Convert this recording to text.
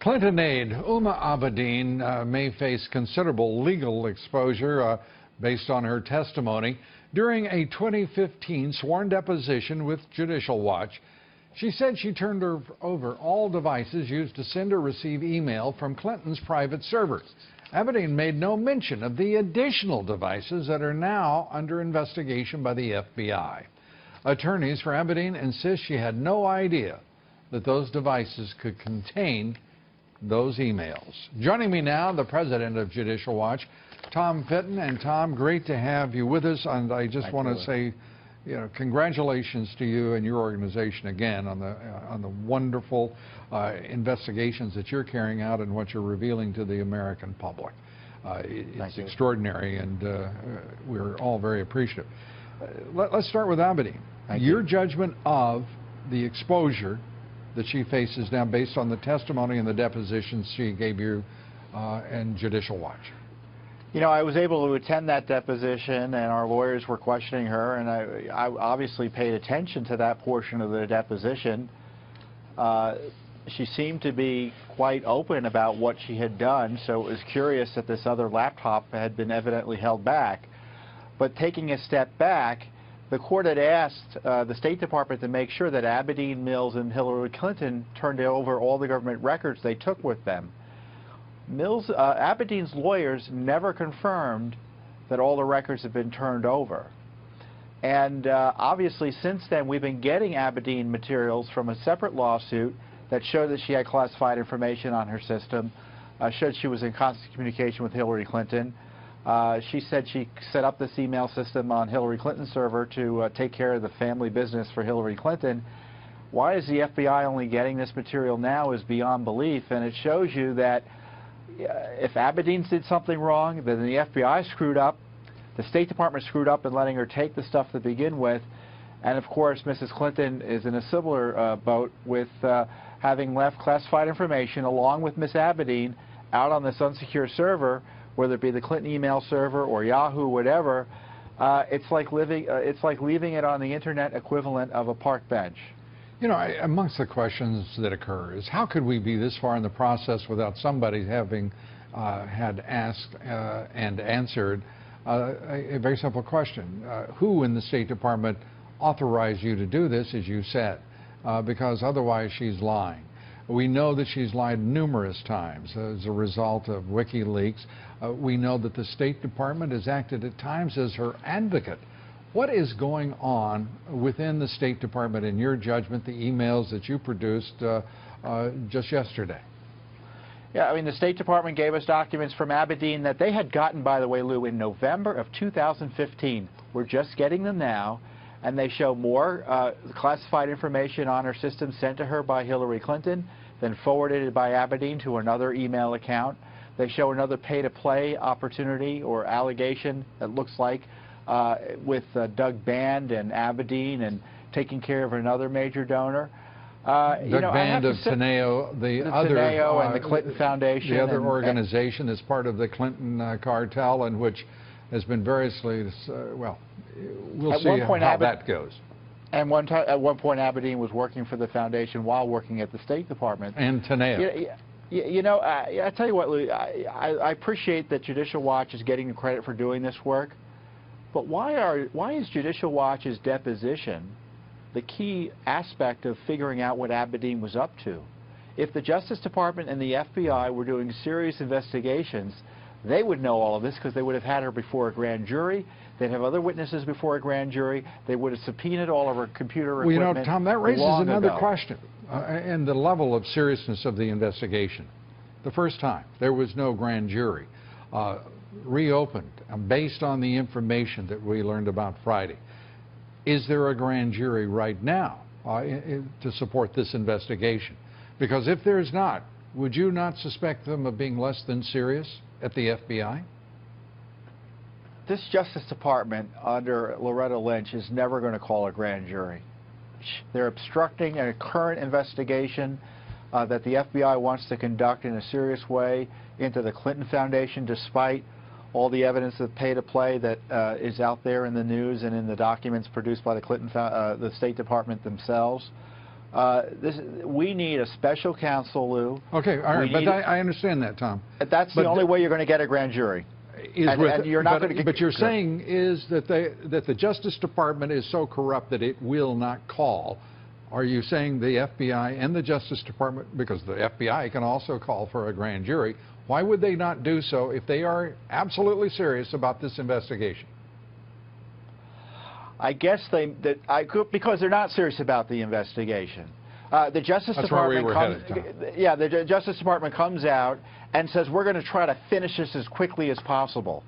Clinton aide Huma Abedin may face considerable legal exposure based on her testimony during a 2015 sworn deposition with Judicial Watch. She said she turned over all devices used to send or receive email from Clinton's private servers. Abedin made no mention of the additional devices that are now under investigation by the FBI. Attorneys for Abedin insist she had no idea that those devices could contain those emails. Joining me now, the president of Judicial Watch, Tom Fitton. And Tom, great to have you with us. And I just want to say, congratulations to you and your organization again on the wonderful investigations that you're carrying out and what you're revealing to the American public. It's extraordinary, and we're all very appreciative. Let's start with Abedin. Your judgment of the exposure that she faces now based on the testimony and the depositions she gave you and Judicial Watch. I was able to attend that deposition, and our lawyers were questioning her, and I obviously paid attention to that portion of the deposition. She seemed to be quite open about what she had done, so it was curious that this other laptop had been evidently held back. But taking a step back, the court had asked the State Department to make sure that Abedin, Mills, and Hillary Clinton turned over all the government records they took with them. Abedin's lawyers never confirmed that all the records had been turned over. And obviously, since then, we've been getting Abedin materials from a separate lawsuit that showed that she had classified information on her system, showed she was in constant communication with Hillary Clinton. She said she set up this email system on Hillary Clinton's server to take care of the family business for Hillary Clinton. Why is the FBI only getting this material now is beyond belief, and it shows you that if Abedin did something wrong, then the FBI screwed up, the State Department screwed up in letting her take the stuff to begin with, and of course Mrs. Clinton is in a similar boat with having left classified information along with Miss Abedin out on this unsecure server, whether it be the Clinton email server or Yahoo, whatever. It's like leaving it on the internet equivalent of a park bench. Amongst the questions that occur is how could we be this far in the process without somebody having had asked and answered a very simple question. Who in the State Department authorized you to do this, as you said? Because otherwise she's lying. We know that she's lied numerous times as a result of WikiLeaks. We know that the State Department has acted at times as her advocate. What is going on within the State Department, in your judgment, the emails that you produced just yesterday? Yeah, the State Department gave us documents from Abedin that they had gotten, by the way, Lou, in November of 2015. We're just getting them now, and they show more classified information on her system sent to her by Hillary Clinton, then forwarded by Abedin to another email account. They show another pay-to-play opportunity or allegation that looks like with Doug Band and Abedin and taking care of another major donor. Doug Band of Teneo, the other Teneo and the Clinton Foundation, the other organization is part of the Clinton cartel, and which has been variously we'll see how that goes. And at one point, Abedin was working for the foundation while working at the State Department. And Teneo. I tell you what, Lou, I appreciate that Judicial Watch is getting the credit for doing this work, but why is Judicial Watch's deposition the key aspect of figuring out what Abedin was up to? If the Justice Department and the FBI were doing serious investigations, they would know all of this because they would have had her before a grand jury. They'd have other witnesses before a grand jury. They would have subpoenaed all of her computer equipment. Well, Tom, that raises another question, and the level of seriousness of the investigation. The first time, there was no grand jury. Reopened based on the information that we learned about Friday. Is there a grand jury right now to support this investigation? Because if there's not, would you not suspect them of being less than serious at the FBI? This Justice Department under Loretta Lynch is never going to call a grand jury. They're obstructing a current investigation that the FBI wants to conduct in a serious way into the Clinton Foundation, despite all the evidence of pay-to-play that is out there in the news and in the documents produced by the State Department themselves. We need a special counsel, Lou. Okay, all right, but I understand that, Tom. That's the only way you're going to get a grand jury. And you're not going to get. But you're saying is that the Justice Department is so corrupt that it will not call. Are you saying the FBI and the Justice Department, because the FBI can also call for a grand jury, why would they not do so if they are absolutely serious about this investigation? I guess because they're not serious about the investigation. The Justice Department the Justice Department comes out and says we're going to try to finish this as quickly as possible.